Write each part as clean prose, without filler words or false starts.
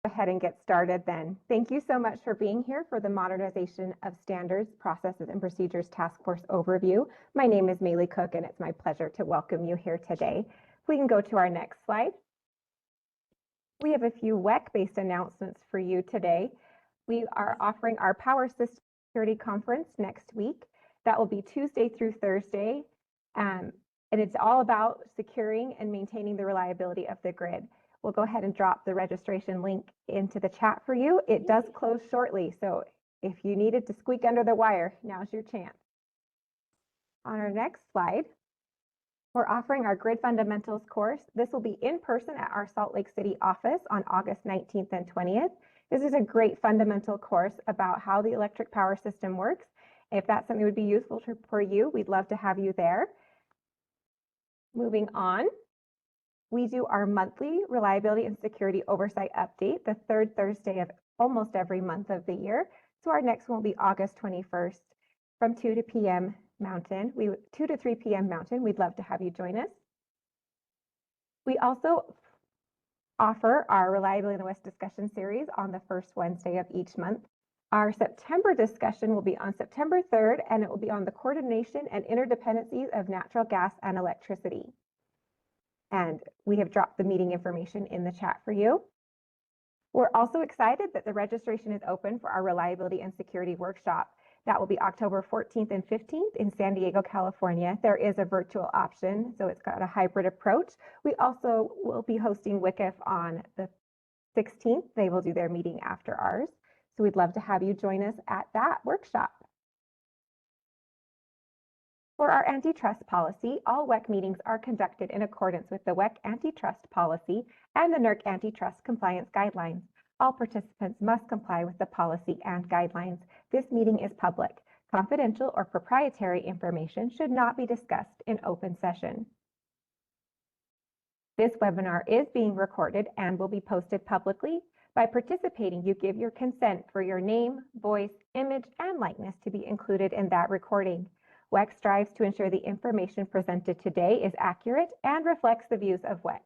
ahead and get started then. Thank you so much for being here for the Modernization of Standards, Processes, and Procedures Task Force overview. My name is Maylee Cook, and it's my pleasure to welcome you here today. If we can go to our next slide. We have a few WEC-based announcements for you today. We are offering our Power System Security Conference next week. That will be Tuesday through Thursday, and it's all about securing and maintaining the reliability of the grid. We'll go ahead and drop the registration link into the chat for you. It does close shortly, so if you needed to squeak under the wire, now's your chance. On our next slide, we're offering our Grid Fundamentals course. This will be in person at our Salt Lake City office on August 19th and 20th. This is a great fundamental course about how the electric power system works. If that's something that would be useful for you, we'd love to have you there. Moving on. We do our monthly reliability and security oversight update the third Thursday of almost every month of the year. So our next one will be August 21st from 2 to 3 p.m. Mountain. We'd love to have you join us. We also offer our Reliability in the West discussion series on the first Wednesday of each month. Our September discussion will be on September 3rd, and it will be on the coordination and interdependencies of natural gas and electricity. And we have dropped the meeting information in the chat for you. We're also excited that the registration is open for our Reliability and Security Workshop. That will be October 14th and 15th in San Diego, California. There is a virtual option, so it's got a hybrid approach. We also will be hosting WCIF on the 16th. They will do their meeting after ours. So we'd love to have you join us at that workshop. For our antitrust policy, all WEC meetings are conducted in accordance with the WEC antitrust policy and the NERC antitrust compliance guidelines. All participants must comply with the policy and guidelines. This meeting is public. Confidential or proprietary information should not be discussed in open session. This webinar is being recorded and will be posted publicly. By participating, you give your consent for your name, voice, image, and likeness to be included in that recording. WEC strives to ensure the information presented today is accurate and reflects the views of WEC.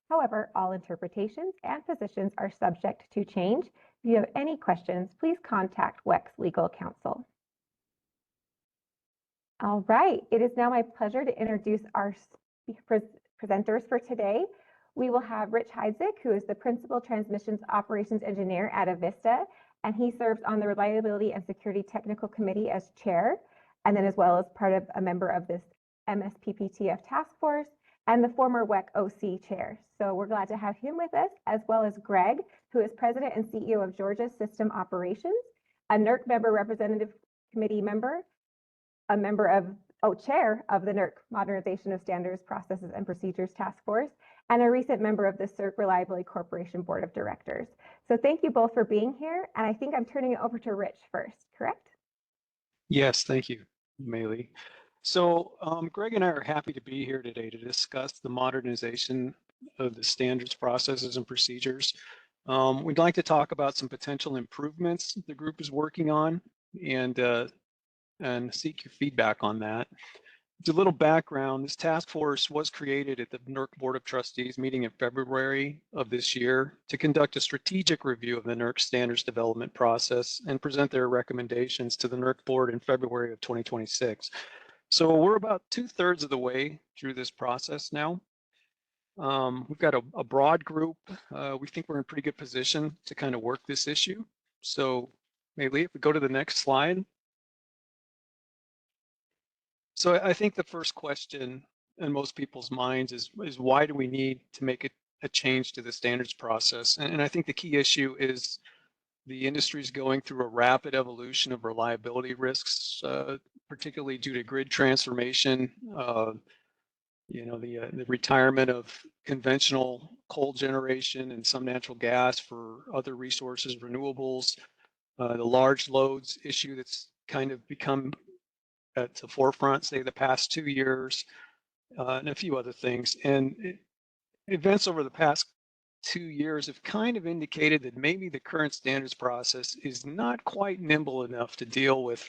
However, all interpretations and positions are subject to change. If you have any questions, please contact WEC's legal counsel. All right, it is now my pleasure to introduce our presenters for today. We will have Rich Heidzik, who is the Principal Transmissions Operations Engineer at Avista, and he serves on the Reliability and Security Technical Committee as chair, and then as well as a member of this MSPPTF task force, and the former WEC OC chair. So we're glad to have him with us, as well as Greg, who is President and CEO of Georgia System Operations, a NERC member representative committee member, chair of the NERC Modernization of Standards, Processes, and Procedures Task Force, and a recent member of the CERC Reliability Corporation Board of Directors. So thank you both for being here, and I think I'm turning it over to Rich first, correct? Yes, thank you, Maylee. So Greg and I are happy to be here today to discuss the modernization of the standards, processes, and procedures. We'd like to talk about some potential improvements the group is working on and seek your feedback on that. A little background, this task force was created at the NERC Board of Trustees meeting in February of this year to conduct a strategic review of the NERC standards development process and present their recommendations to the NERC board in February of 2026. So we're about 2/3 of the way through this process now. We've got a broad group. We think we're in a pretty good position to kind of work this issue. So Maylee, if we go to the next slide. So I think the first question in most people's minds is why do we need to make a change to the standards process? And I think the key issue is the industry is going through a rapid evolution of reliability risks, particularly due to grid transformation, the retirement of conventional coal generation and some natural gas for other resources, renewables, the large loads issue that's kind of become at the forefront, say, the past 2 years, and a few other things. And events over the past 2 years have kind of indicated that maybe the current standards process is not quite nimble enough to deal with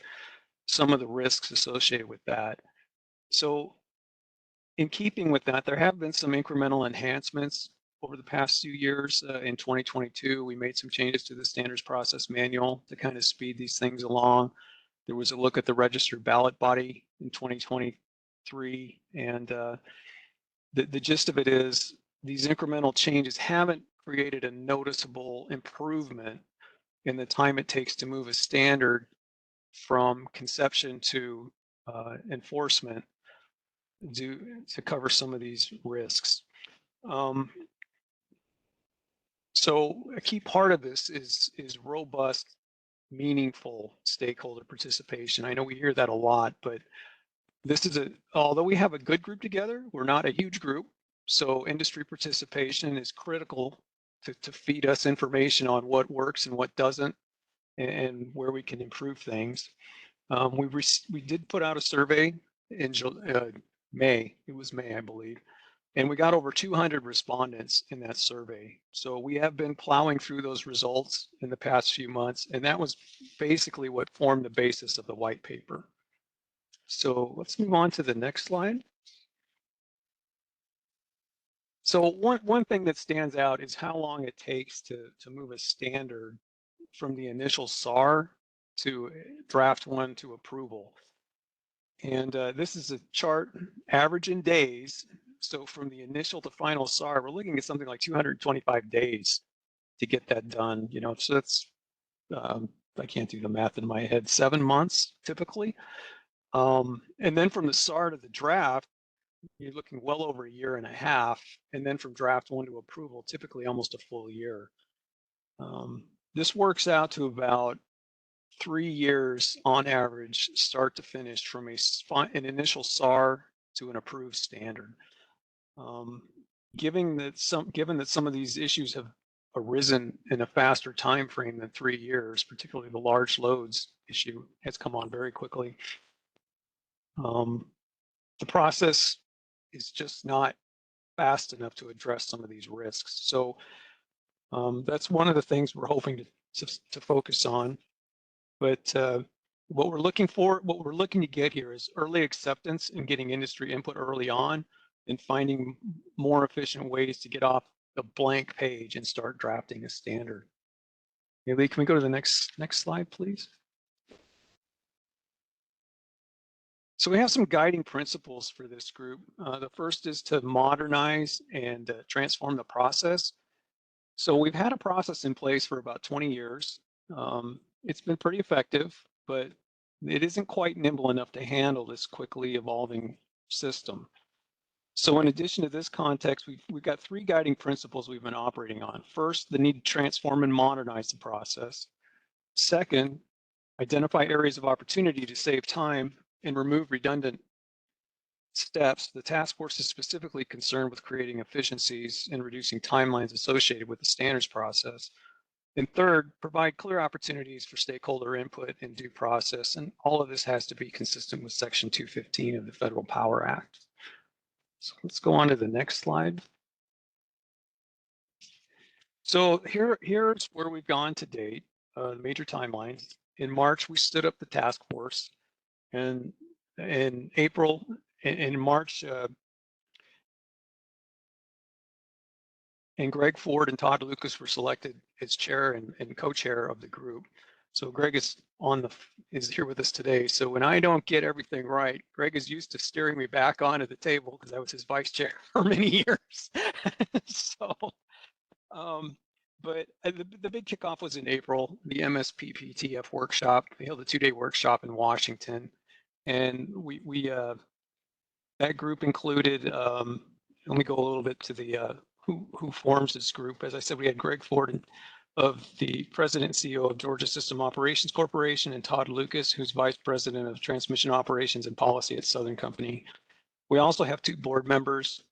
some of the risks associated with that. So in keeping with that, there have been some incremental enhancements over the past few years. In 2022, we made some changes to the standards process manual to kind of speed these things along. There was a look at the registered ballot body in 2023, and the gist of it is these incremental changes haven't created a noticeable improvement in the time it takes to move a standard from conception to enforcement to cover some of these risks. So a key part of this is robust, meaningful stakeholder participation. I know we hear that a lot, but this is although we have a good group together, we're not a huge group. So industry participation is critical to feed us information on what works and what doesn't, and where we can improve things. We did put out a survey in May. It was May, I believe. And we got over 200 respondents in that survey. So we have been plowing through those results in the past few months, and that was basically what formed the basis of the white paper. So let's move on to the next slide. So one thing that stands out is how long it takes to move a standard from the initial SAR to draft one to approval. And this is a chart average in days. So from the initial to final SAR, we're looking at something like 225 days to get that done. You know, so that's I can't do the math in my head. 7 months typically, and then from the SAR to the draft, you're looking well over a year and a half, and then from draft one to approval, typically almost a full year. This works out to about 3 years on average, start to finish, from an initial SAR to an approved standard. Given that some of these issues have arisen in a faster time frame than 3 years, particularly the large loads issue has come on very quickly. The process is just not fast enough to address some of these risks. So that's one of the things we're hoping to focus on. But what we're looking to get here is early acceptance and getting industry input early on, and finding more efficient ways to get off the blank page and start drafting a standard. Maybe can we go to the next slide, please? So we have some guiding principles for this group. The first is to modernize and transform the process. So we've had a process in place for about 20 years. It's been pretty effective, but it isn't quite nimble enough to handle this quickly evolving system. So in addition to this context, we've got 3 guiding principles we've been operating on. First, the need to transform and modernize the process. Second, identify areas of opportunity to save time and remove redundant steps. The task force is specifically concerned with creating efficiencies and reducing timelines associated with the standards process. And third, provide clear opportunities for stakeholder input and due process. And all of this has to be consistent with Section 215 of the Federal Power Act. So let's go on to the next slide. So here's where we've gone to date, the major timelines. In March, we stood up the task force. And in April, in March, and Greg Ford and Todd Lucas were selected as chair and co-chair of the group. So Greg is here with us today. So when I don't get everything right, Greg is used to steering me back onto the table because I was his vice chair for many years. So, but the big kickoff was in April, the MSPPTF workshop. We held a 2-day workshop in Washington. And that group included, let me go a little bit to the who forms this group. As I said, we had Greg Ford of the president and CEO of Georgia System Operations Corporation, and Todd Lucas, who's vice president of transmission operations and policy at Southern Company. We also have 2 board members,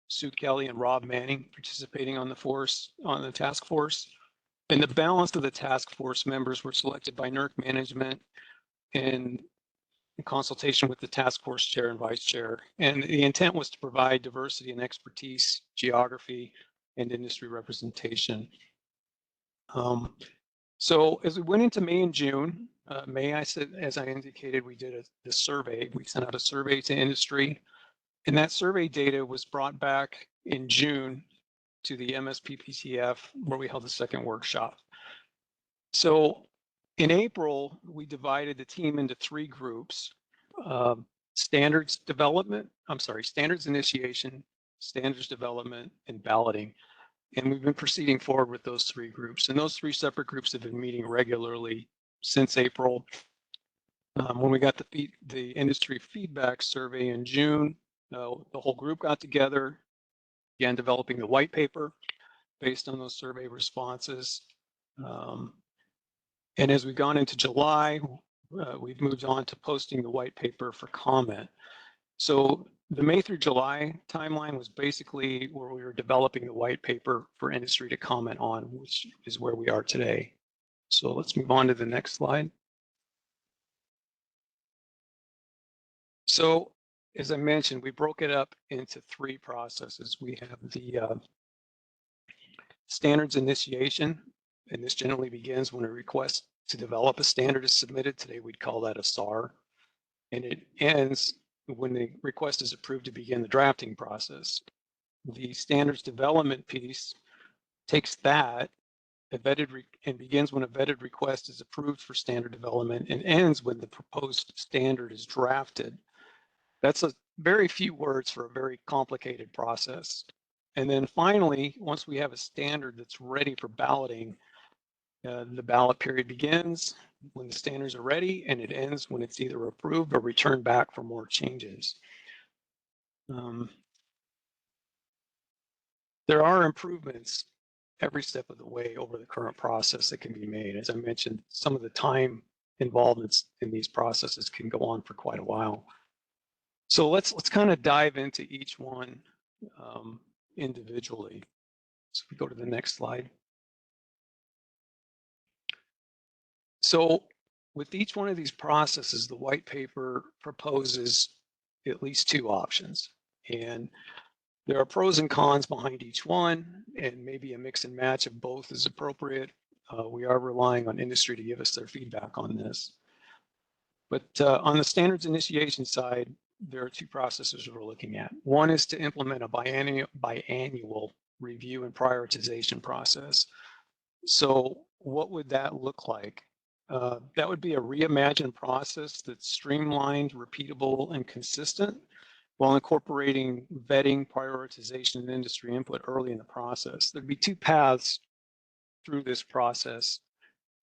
Sue Kelly and Rob Manning, participating on the task force. And the balance of the task force members were selected by NERC management and in consultation with the task force chair and vice chair. And the intent was to provide diversity and expertise, geography, and industry representation. So as we went into May and June, as I indicated, we did the survey. We sent out a survey to industry, and that survey data was brought back in June to the MSPPTF, where we held the second workshop. So in April, we divided the team into 3 groups: standards initiation, standards development, and balloting. And we've been proceeding forward with those 3 groups. And those 3 separate groups have been meeting regularly since April. When we got the industry feedback survey in June, the whole group got together, began developing the white paper based on those survey responses. And as we've gone into July, we've moved on to posting the white paper for comment. So the May through July timeline was basically where we were developing the white paper for industry to comment on, which is where we are today. So let's move on to the next slide. So as I mentioned, we broke it up into 3 processes. We have the standards initiation, and this generally begins when a request to develop a standard is submitted. Today we'd call that a SAR, and it ends when the request is approved to begin the drafting process. The standards development piece takes that and begins when a vetted request is approved for standard development and ends when the proposed standard is drafted. That's a very few words for a very complicated process. And then finally, once we have a standard that's ready for balloting, the ballot period begins when the standards are ready, and it ends when it's either approved or returned back for more changes. There are improvements every step of the way over the current process that can be made. As I mentioned, some of the time involvements in these processes can go on for quite a while. So let's kind of dive into each one individually. So if we go to the next slide. So with each one of these processes, the white paper proposes at least 2 options. And there are pros and cons behind each one, and maybe a mix and match of both is appropriate. We are relying on industry to give us their feedback on this. But on the standards initiation side, there are 2 processes we're looking at. One is to implement a biannual review and prioritization process. So what would that look like? That would be a reimagined process that's streamlined, repeatable, and consistent while incorporating vetting, prioritization, and industry input early in the process. There'd be 2 paths through this process.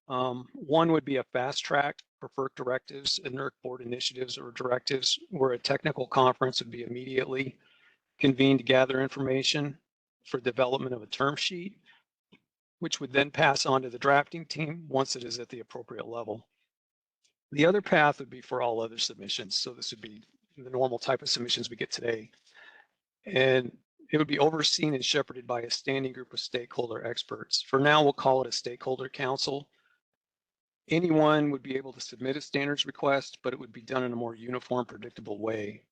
One would be a fast track for FERC directives and NERC board initiatives or directives, where a technical conference would be immediately convened to gather information for development of a term sheet, which would then pass on to the drafting team once it is at the appropriate level. The other path would be for all other submissions. So this would be the normal type of submissions we get today. And it would be overseen and shepherded by a standing group of stakeholder experts. For now, we'll call it a stakeholder council. Anyone would be able to submit a standards request, but it would be done in a more uniform, predictable way.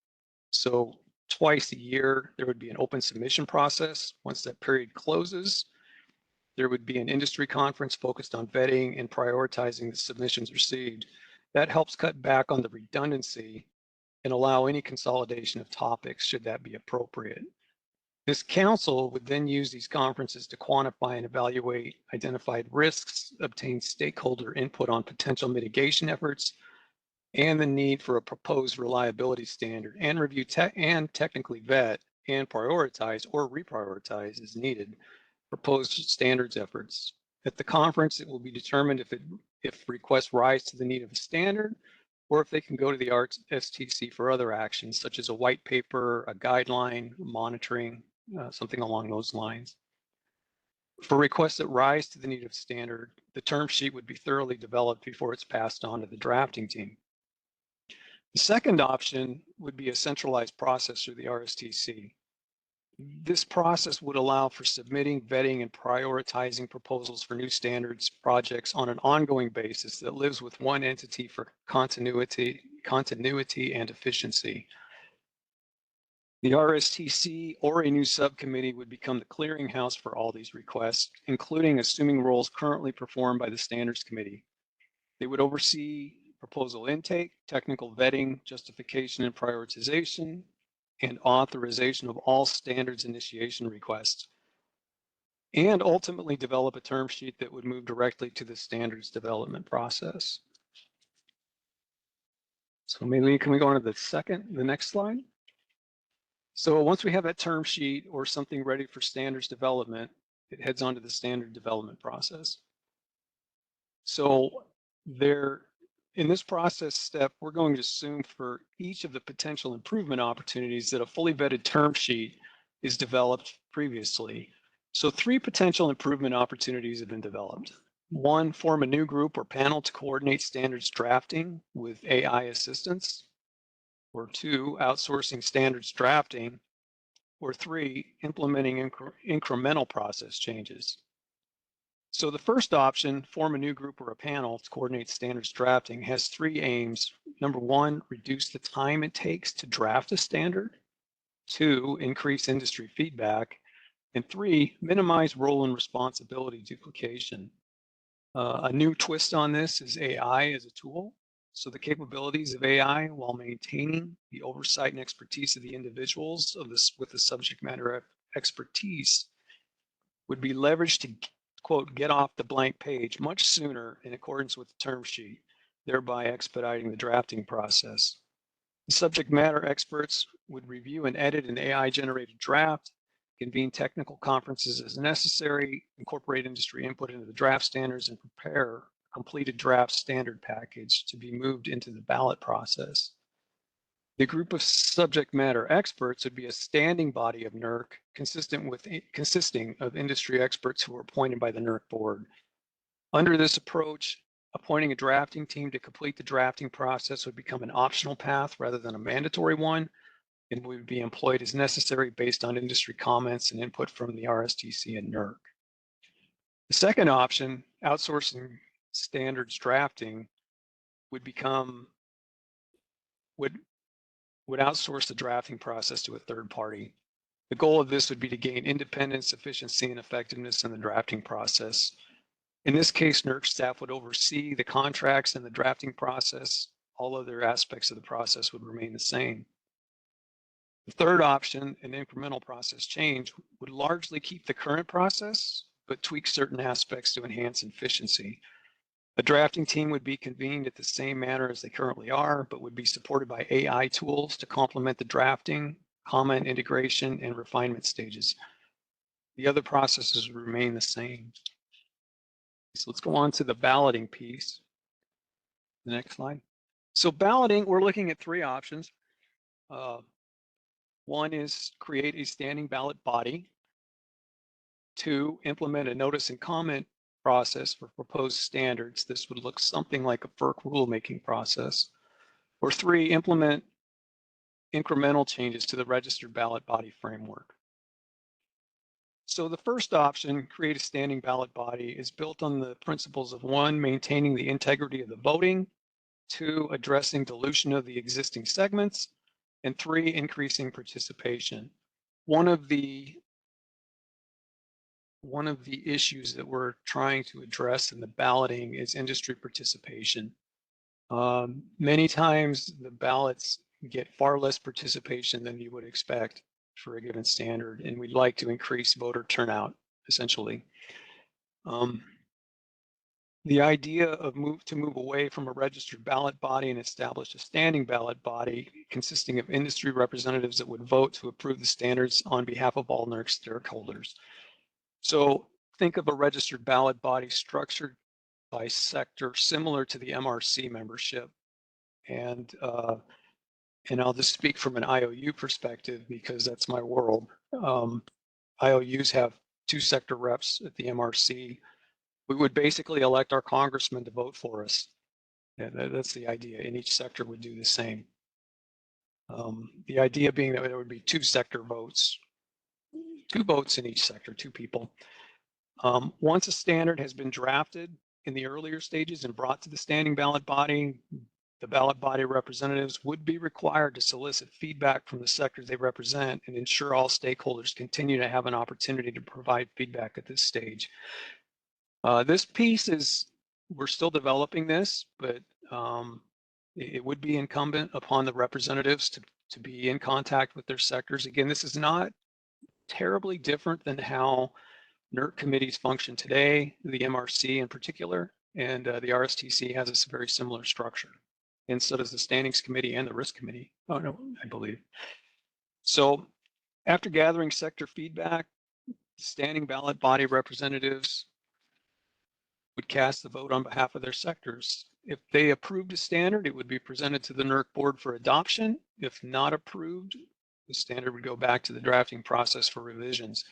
So twice a year, there would be an open submission process. Once that period closes, there would be an industry conference focused on vetting and prioritizing the submissions received. That helps cut back on the redundancy and allow any consolidation of topics should that be appropriate. This council would then use these conferences to quantify and evaluate identified risks, obtain stakeholder input on potential mitigation efforts, and the need for a proposed reliability standard, and review and technically vet and prioritize or reprioritize as needed proposed standards efforts. At the conference, it will be determined if requests rise to the need of a standard, or if they can go to the RSTC for other actions, such as a white paper, a guideline, monitoring, something along those lines. For requests that rise to the need of standard, the term sheet would be thoroughly developed before it's passed on to the drafting team. The second option would be a centralized process through the RSTC. This process would allow for submitting, vetting, and prioritizing proposals for new standards projects on an ongoing basis that lives with one entity for continuity and efficiency. The RSTC or a new subcommittee would become the clearinghouse for all these requests, including assuming roles currently performed by the Standards Committee. They would oversee proposal intake, technical vetting, justification and prioritization, and authorization of all standards initiation requests. and ultimately develop a term sheet that would move directly to the standards development process. So maybe can we go on to the next slide? So once we have that term sheet or something ready for standards development, it heads on to the standard development process. So in this process step, we're going to assume for each of the potential improvement opportunities that a fully vetted term sheet is developed previously. So 3 potential improvement opportunities have been developed. 1, form a new group or panel to coordinate standards drafting with AI assistance. Or 2, outsourcing standards drafting. Or 3, implementing incremental process changes. So the first option, form a new group or a panel to coordinate standards drafting, has 3 aims. Number 1, reduce the time it takes to draft a standard. 2, increase industry feedback. And 3, minimize role and responsibility duplication. A new twist on this is AI as a tool. So the capabilities of AI, while maintaining the oversight and expertise of the individuals with the subject matter expertise, would be leveraged to, quote, get off the blank page much sooner in accordance with the term sheet, thereby expediting the drafting process. The subject matter experts would review and edit an AI-generated draft, convene technical conferences as necessary, incorporate industry input into the draft standards, and prepare a completed draft standard package to be moved into the ballot process. The group of subject matter experts would be a standing body of NERC consisting of industry experts who are appointed by the NERC board. Under this approach, appointing a drafting team to complete the drafting process would become an optional path rather than a mandatory one, and would be employed as necessary based on industry comments and input from the RSTC and NERC. The second option, outsourcing standards drafting, would outsource the drafting process to a third party. The goal of this would be to gain independence, efficiency, and effectiveness in the drafting process. In this case, NERC staff would oversee the contracts and the drafting process. All other aspects of the process would remain the same. The third option, an incremental process change, would largely keep the current process, but tweak certain aspects to enhance efficiency. A drafting team would be convened at the same manner as they currently are, but would be supported by AI tools to complement the drafting, comment integration, and refinement stages. The other processes would remain the same. So let's go on to the balloting piece. The next slide. So balloting, we're looking at 3 options. One is create a standing ballot body. 2, implement a notice and comment process for proposed standards. This would look something like a FERC rulemaking process. Or 3, implement incremental changes to the registered ballot body framework. So the first option, create a standing ballot body, is built on the principles of 1, maintaining the integrity of the voting, 2, addressing dilution of the existing segments, and 3, increasing participation. One of the issues that we're trying to address in the balloting is industry participation. Many times the ballots get far less participation than you would expect for a given standard, and we'd like to increase voter turnout, essentially. The idea of to move away from a registered ballot body and establish a standing ballot body consisting of industry representatives that would vote to approve the standards on behalf of all NERC stakeholders. So think of a registered ballot body structured by sector similar to the MRC membership. And I'll just speak from an IOU perspective because that's my world. IOUs have 2 sector reps at the MRC. We would basically elect our congressman to vote for us. Yeah, that's the idea, and each sector would do the same. The idea being that there would be 2 sector votes, 2 votes in each sector, 2 people. Once a standard has been drafted in the earlier stages and brought to the standing ballot body, the ballot body representatives would be required to solicit feedback from the sectors they represent and ensure all stakeholders continue to have an opportunity to provide feedback at this stage. This piece we're still developing this, but it would be incumbent upon the representatives to be in contact with their sectors. Again, this is not terribly different than how NERC committees function today, the MRC in particular, and the RSTC has a very similar structure. And so does the Standings Committee and the Risk Committee. Oh, no, I believe. So after gathering sector feedback, the standing ballot body representatives would cast the vote on behalf of their sectors. If they approved a standard, it would be presented to the NERC board for adoption. If not approved, the standard would go back to the drafting process for revisions.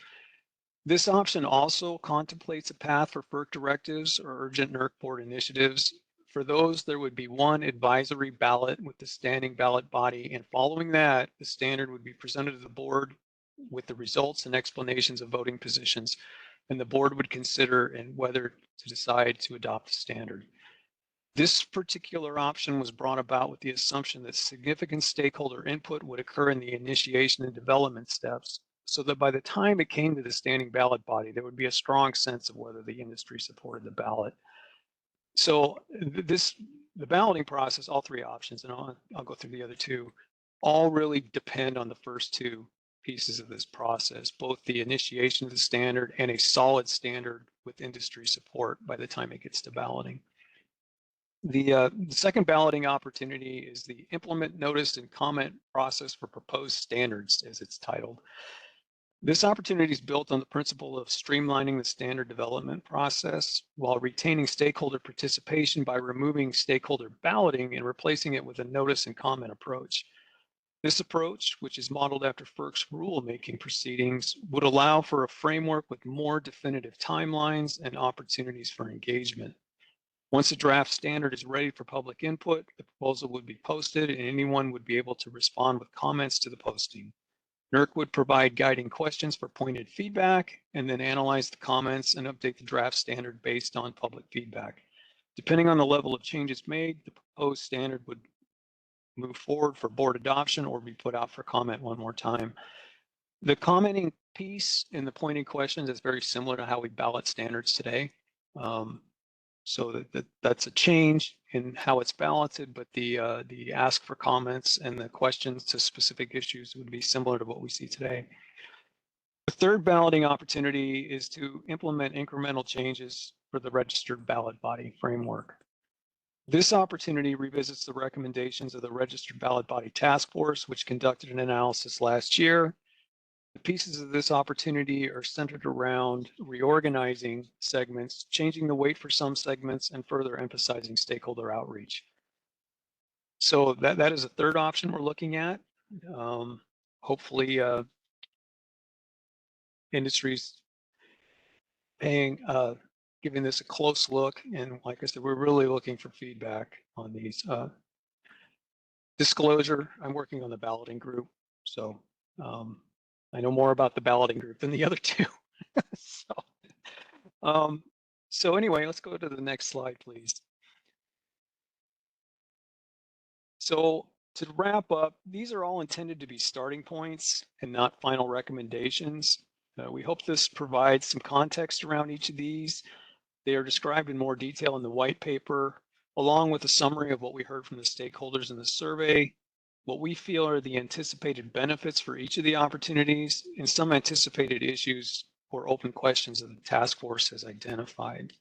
This option also contemplates a path for FERC directives or urgent NERC board initiatives. For those, there would be one advisory ballot with the standing ballot body, and following that, the standard would be presented to the board with the results and explanations of voting positions, and the board would consider and whether to decide to adopt the standard. This particular option was brought about with the assumption that significant stakeholder input would occur in the initiation and development steps, so that by the time it came to the standing ballot body, there would be a strong sense of whether the industry supported the ballot. So the balloting process, all three options, and I'll go through the other two, all really depend on the first two pieces of this process, both the initiation of the standard and a solid standard with industry support by the time it gets to balloting. The second balloting opportunity is the implement notice and comment process for proposed standards, as it's titled. This opportunity is built on the principle of streamlining the standard development process while retaining stakeholder participation by removing stakeholder balloting and replacing it with a notice and comment approach. This approach, which is modeled after FERC's rulemaking proceedings, would allow for a framework with more definitive timelines and opportunities for engagement. Once a draft standard is ready for public input, the proposal would be posted and anyone would be able to respond with comments to the posting. NERC would provide guiding questions for pointed feedback and then analyze the comments and update the draft standard based on public feedback. Depending on the level of changes made, the proposed standard would move forward for board adoption or be put out for comment one more time. The commenting piece in the pointing questions is very similar to how we ballot standards today. So that's a change in how it's balloted, but the ask for comments and the questions to specific issues would be similar to what we see today. The third balloting opportunity is to implement incremental changes for the registered ballot body framework. This opportunity revisits the recommendations of the Registered Ballot Body Task Force, which conducted an analysis last year. The pieces of this opportunity are centered around reorganizing segments, changing the weight for some segments, and further emphasizing stakeholder outreach. So that is a third option we're looking at. Hopefully, industry's giving this a close look, and like I said, we're really looking for feedback on these. Disclosure, I'm working on the balloting group, so I know more about the balloting group than the other two. So anyway, let's go to the next slide, please. So to wrap up, these are all intended to be starting points and not final recommendations. We hope this provides some context around each of these. They are described in more detail in the white paper, along with a summary of what we heard from the stakeholders in the survey, what we feel are the anticipated benefits for each of the opportunities, and some anticipated issues or open questions that the task force has identified.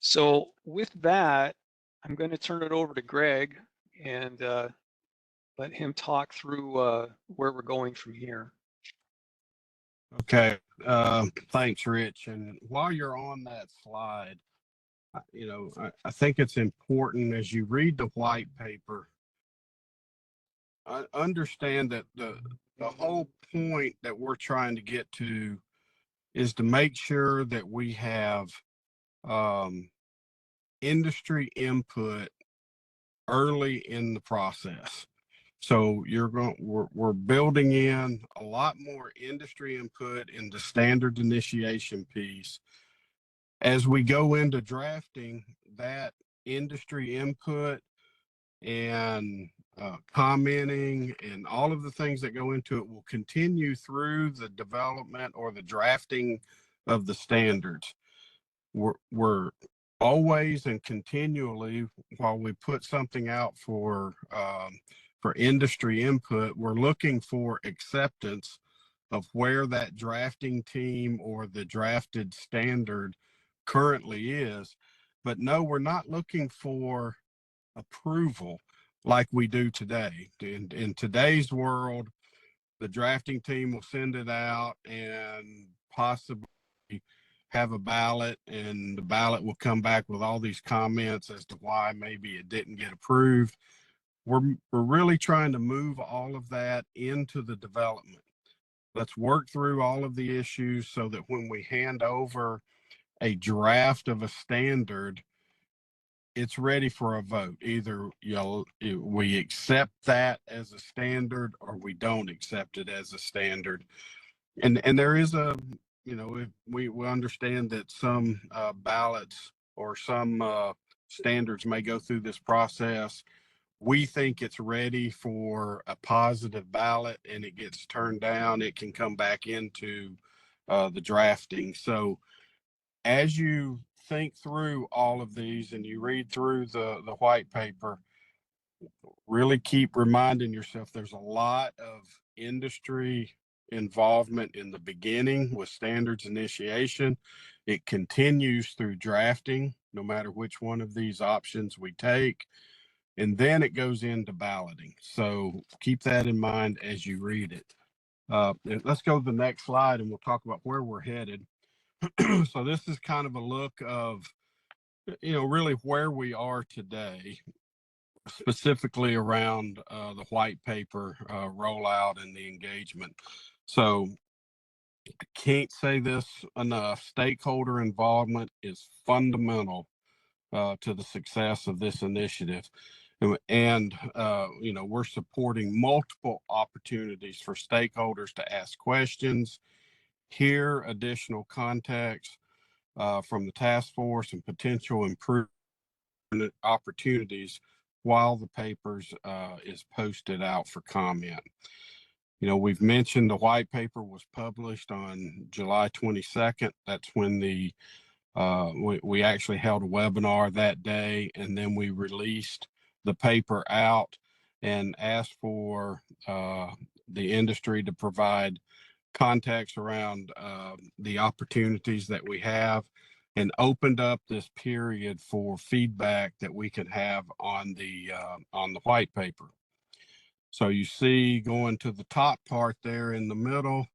So with that, I'm going to turn it over to Greg and let him talk through where we're going from here. Okay, thanks, Rich. And while you're on that slide, I think it's important as you read the white paper, I understand that the whole point that we're trying to get to is to make sure that we have industry input early in the process. So we're building in a lot more industry input in the standard initiation piece. As we go into drafting, that industry input and commenting and all of the things that go into it will continue through the development or the drafting of the standards. We're always and continually, while we put something out for industry input, we're looking for acceptance of where that drafting team or the drafted standard currently is. But no, we're not looking for approval like we do today. In today's world, the drafting team will send it out and possibly have a ballot, and the ballot will come back with all these comments as to why maybe it didn't get approved. We're really trying to move all of that into the development. Let's work through all of the issues so that when we hand over a draft of a standard, it's ready for a vote. Either we accept that as a standard or we don't accept it as a standard. And there is a, we understand that some ballots or some standards may go through this process. We think it's ready for a positive ballot, and it gets turned down, it can come back into the drafting. So as you think through all of these and you read through the white paper, really keep reminding yourself there's a lot of industry involvement in the beginning with standards initiation. It continues through drafting, no matter which one of these options we take. And then it goes into balloting. So keep that in mind as you read it. Let's go to the next slide and we'll talk about where we're headed. So this is kind of a look of, really where we are today, specifically around the white paper rollout and the engagement. So I can't say this enough. Stakeholder involvement is fundamental to the success of this initiative. And we're supporting multiple opportunities for stakeholders to ask questions, hear additional context from the task force and potential improvement opportunities while the papers is posted out for comment. We've mentioned the white paper was published on July 22nd. That's when we actually held a webinar that day, and then we released the paper out and asked for the industry to provide context around the opportunities that we have, and opened up this period for feedback that we could have on the white paper. So you see, going to the top part there in the middle,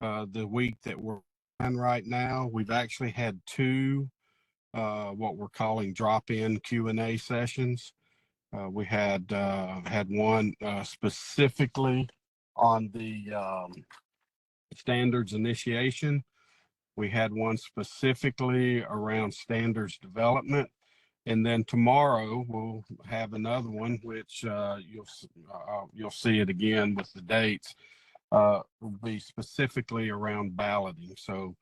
the week that we're in right now, we've actually had two what we're calling drop-in Q&A sessions. We had one specifically on the standards initiation. We had one specifically around standards development. And then tomorrow we'll have another one, which you'll see it again with the dates, will be specifically around balloting. So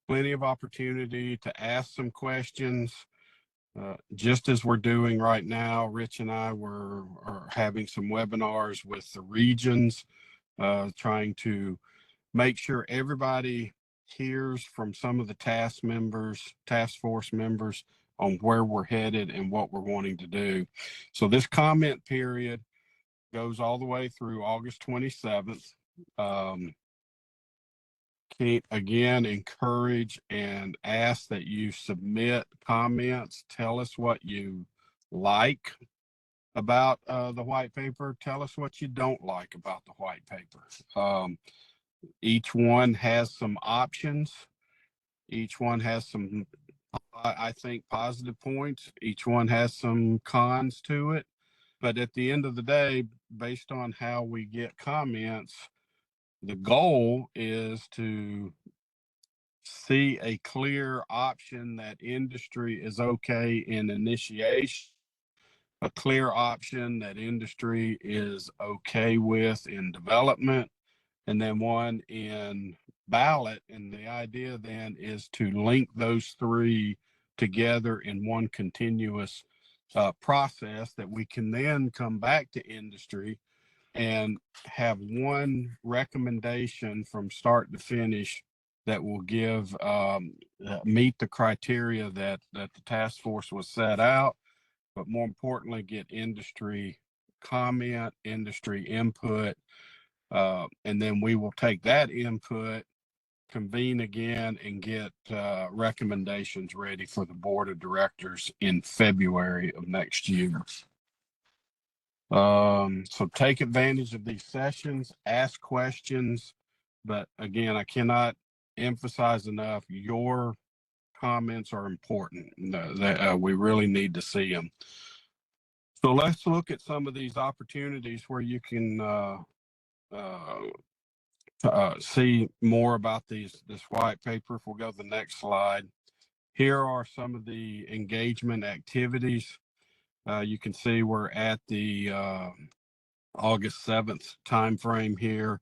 plenty of opportunity to ask some questions. Just as we're doing right now, Rich and I are having some webinars with the regions, trying to make sure everybody hears from some of the task force members on where we're headed and what we're wanting to do. So this comment period goes all the way through August 27th. Can't again encourage and ask that you submit comments. Tell us what you like about the white paper. Tell us what you don't like about the white paper. Each one has some options. Each one has some, I think, positive points. Each one has some cons to it. But at the end of the day, based on how we get comments, the goal is to see a clear option that industry is okay in initiation, a clear option that industry is okay with in development, and then one in ballot. And the idea then is to link those three together in one continuous process that we can then come back to industry and have one recommendation from start to finish that will give meet the criteria that the task force was set out, but more importantly, get industry comment, industry input, And then we will take that input, convene again, and get recommendations ready for the board of directors in February of next year. So take advantage of these sessions, ask questions, but again, I cannot emphasize enough, your comments are important. We really need to see them. So let's look at some of these opportunities where you can see more about this white paper. If we'll go to the next slide, here are some of the engagement activities. You can see we're at the August 7th timeframe here.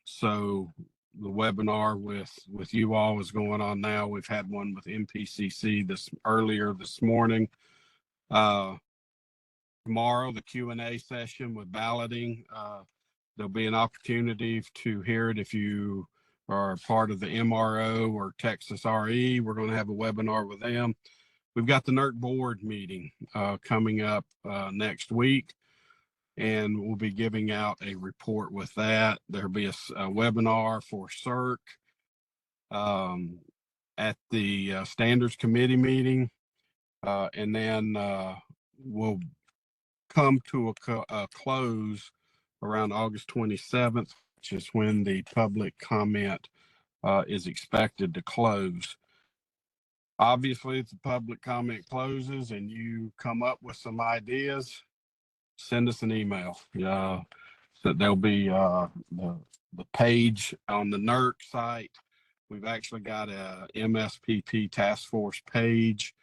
So the webinar with you all is going on now. We've had one with MPCC earlier this morning. Tomorrow, the Q&A session with balloting. There'll be an opportunity to hear it if you are part of the MRO or Texas RE. We're going to have a webinar with them. We've got the NERC board meeting coming up next week, and we'll be giving out a report with that. There'll be a webinar for CERC at the standards committee meeting, and then we'll come to a close around August 27th, which is when the public comment is expected to close. Obviously, if the public comment closes and you come up with some ideas, send us an email. So there'll be the page on the NERC site. We've actually got a MSPP task force page.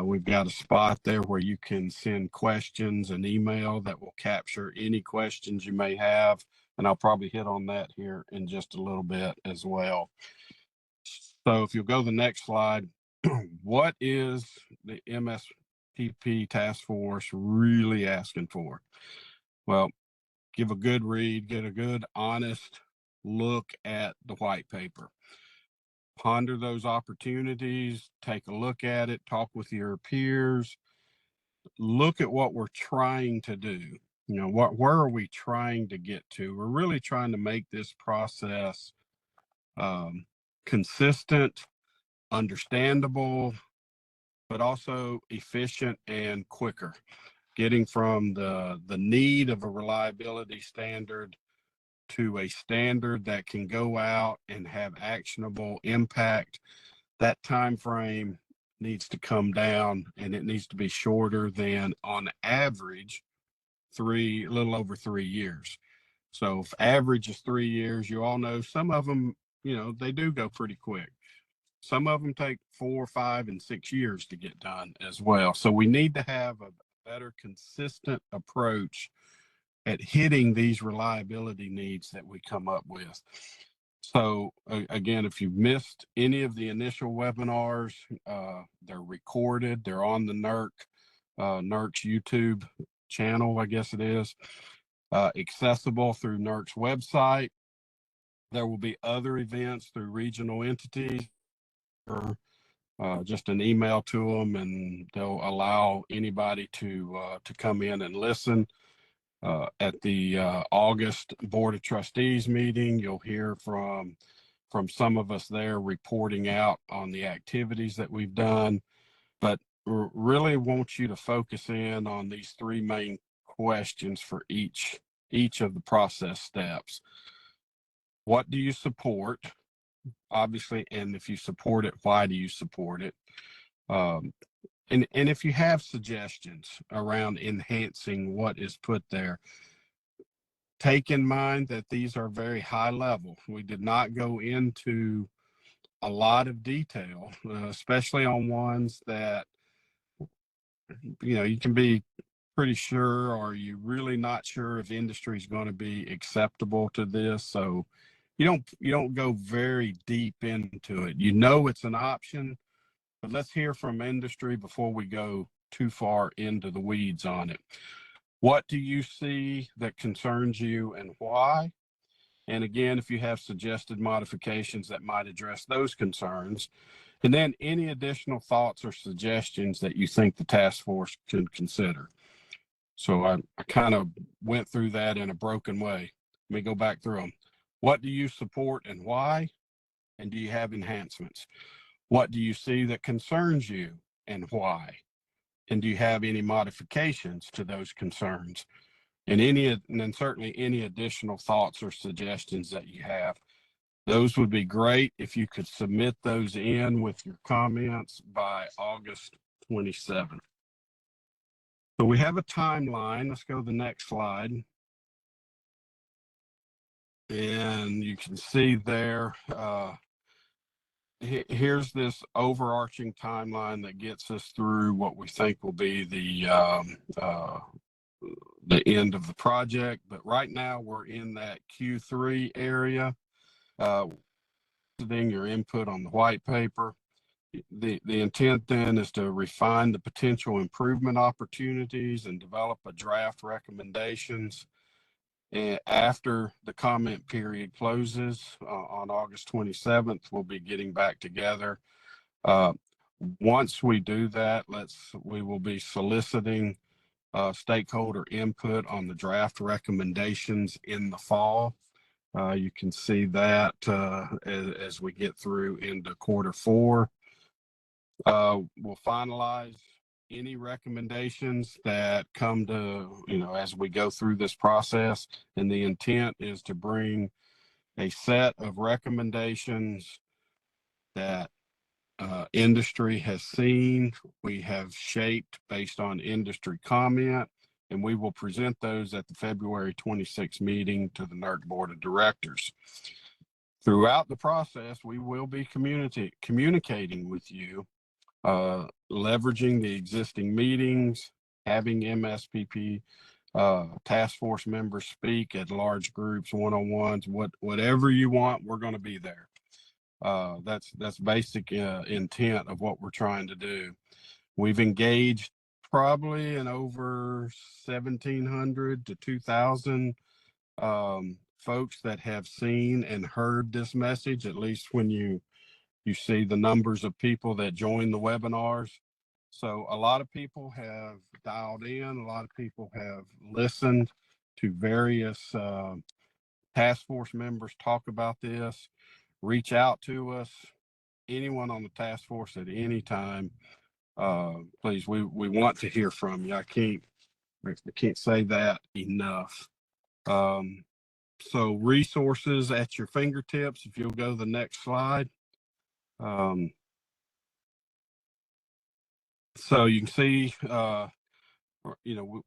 We've got a spot there where you can send questions and email that will capture any questions you may have. And I'll probably hit on that here in just a little bit as well. So if you'll go to the next slide, what is the MSPP task force really asking for? Well, give a good read, get a good, honest look at the white paper. Ponder those opportunities, take a look at it, talk with your peers, look at what we're trying to do. You know, where are we trying to get to? We're really trying to make this process consistent, understandable, but also efficient and quicker. Getting from the need of a reliability standard to a standard that can go out and have actionable impact. That time frame needs to come down, and it needs to be shorter than, on average, a little over 3 years. So if average is 3 years, you all know some of them, they do go pretty quick. Some of them take 4, 5, and 6 years to get done as well. So we need to have a better consistent approach at hitting these reliability needs that we come up with. So again, if you've missed any of the initial webinars, they're recorded. They're on the NERC's YouTube channel, I guess it is, accessible through NERC's website. There will be other events through regional entities, or just an email to them, and they'll allow anybody to come in and listen. At the August Board of Trustees meeting, you'll hear from some of us there reporting out on the activities that we've done, but really want you to focus in on these 3 main questions for each of the process steps. What do you support? Obviously, and if you support it, why do you support it? And if you have suggestions around enhancing what is put there, take in mind that these are very high level. We did not go into a lot of detail, especially on ones that, you can be pretty sure, or you're really not sure if industry is going to be acceptable to this. So you don't go very deep into it. It's an option, but let's hear from industry before we go too far into the weeds on it. What do you see that concerns you, and why? And again, if you have suggested modifications that might address those concerns, and then any additional thoughts or suggestions that you think the task force could consider. So I kind of went through that in a broken way. Let me go back through them. What do you support and why? And do you have enhancements? What do you see that concerns you and why? And do you have any modifications to those concerns? And then certainly any additional thoughts or suggestions that you have. Those would be great if you could submit those in with your comments by August 27th. So we have a timeline. Let's go to the next slide. And you can see there, here's this overarching timeline that gets us through what we think will be the end of the project. But right now we're in that Q3 area. Your input on the white paper. The intent then is to refine the potential improvement opportunities and develop a draft recommendations. And after the comment period closes on August 27th, we'll be getting back together. Once we do that, we will be soliciting stakeholder input on the draft recommendations in the fall. You can see that as we get through into Q4. We'll finalize any recommendations that come to, as we go through this process. And the intent is to bring a set of recommendations that industry has seen, we have shaped based on industry comment, and we will present those at the February 26th meeting to the NERC Board of Directors. Throughout the process, we will be communicating with you, leveraging the existing meetings, having MSPP task force members speak at large groups, one-on-ones, whatever you want, we're going to be there. That's basic intent of what we're trying to do. We've engaged probably in over 1,700 to 2,000 folks that have seen and heard this message, at least when you see the numbers of people that join the webinars. So a lot of people have dialed in, a lot of people have listened to various task force members talk about this. Reach out to us, anyone on the task force at any time. Please, we want to hear from you. I can't say that enough. So resources at your fingertips. If you'll go to the next slide. So you can see,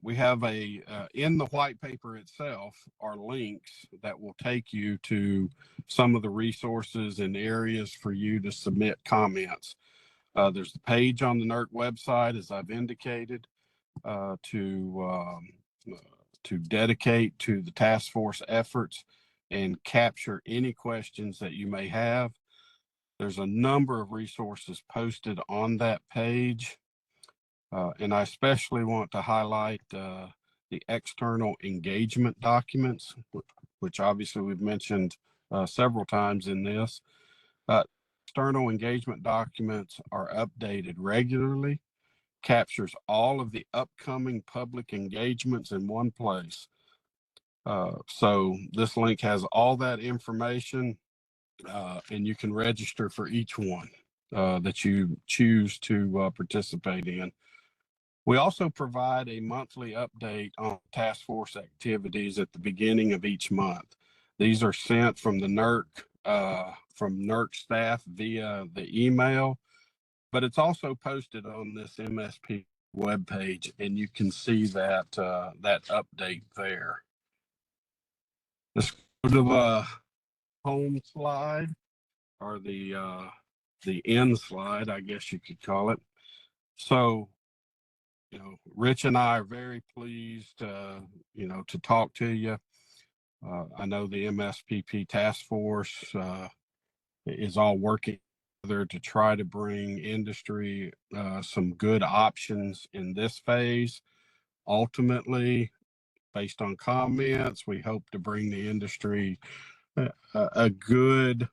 we have in the white paper itself are links that will take you to some of the resources and areas for you to submit comments. There's the page on the NERC website, as I've indicated, to dedicate to the task force efforts and capture any questions that you may have. There's a number of resources posted on that page. And I especially want to highlight the external engagement documents, which obviously we've mentioned several times in this. External engagement documents are updated regularly, captures all of the upcoming public engagements in one place. So this link has all that information, and you can register for each one that you choose to participate in. We also provide a monthly update on task force activities at the beginning of each month. These are sent from the NERC staff via the email, but it's also posted on this MSP webpage, and you can see that that update there. Let's go to the home slide, or the end slide, I guess you could call it. So, Rich and I are very pleased, to talk to you. I know the MSPP task force is all working together to try to bring industry some good options in this phase. Ultimately, based on comments, we hope to bring the industry a good,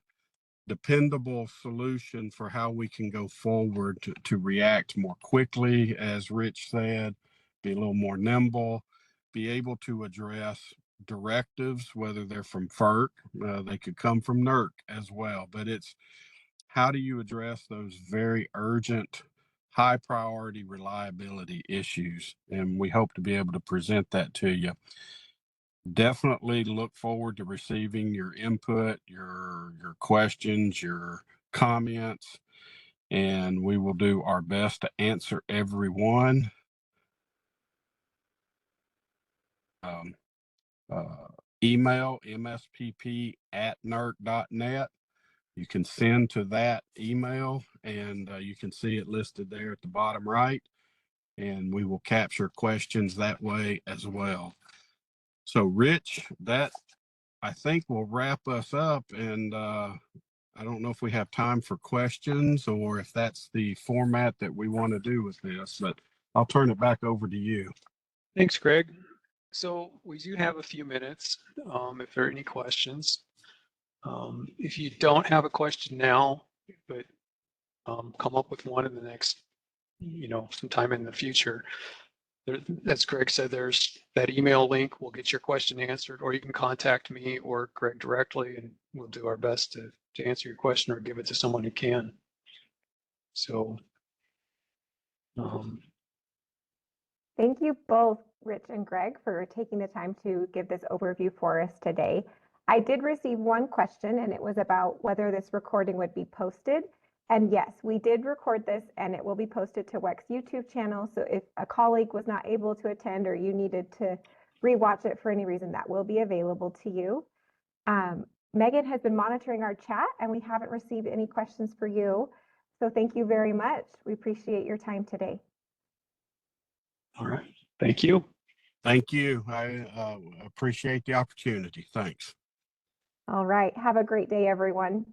dependable solution for how we can go forward to react more quickly, as Rich said, be a little more nimble, be able to address directives, whether they're from FERC, they could come from NERC as well. But it's how do you address those very urgent, high priority reliability issues? And we hope to be able to present that to you. Definitely look forward to receiving your input, your questions, your comments, and we will do our best to answer every one. Email mspp@nerc.net. You can send to that email, and you can see it listed there at the bottom right, and we will capture questions that way as well. So Rich, that I think will wrap us up, and I don't know if we have time for questions or if that's the format that we want to do with this, but I'll turn it back over to you. Thanks, Greg. So we do have a few minutes if there are any questions. If you don't have a question now, but come up with one in the next, sometime in the future, as Greg said, there's that email link. We'll get your question answered, or you can contact me or Greg directly, and we'll do our best to answer your question or give it to someone who can. So, Thank you both, Rich and Greg, for taking the time to give this overview for us today. I did receive one question, and it was about whether this recording would be posted. And yes, we did record this, and it will be posted to WEC's YouTube channel. So if a colleague was not able to attend or you needed to rewatch it for any reason, that will be available to you. Megan has been monitoring our chat, and we haven't received any questions for you. So thank you very much. We appreciate your time today. all right. Thank you. Thank you. I appreciate the opportunity. Thanks. All right. Have a great day, everyone.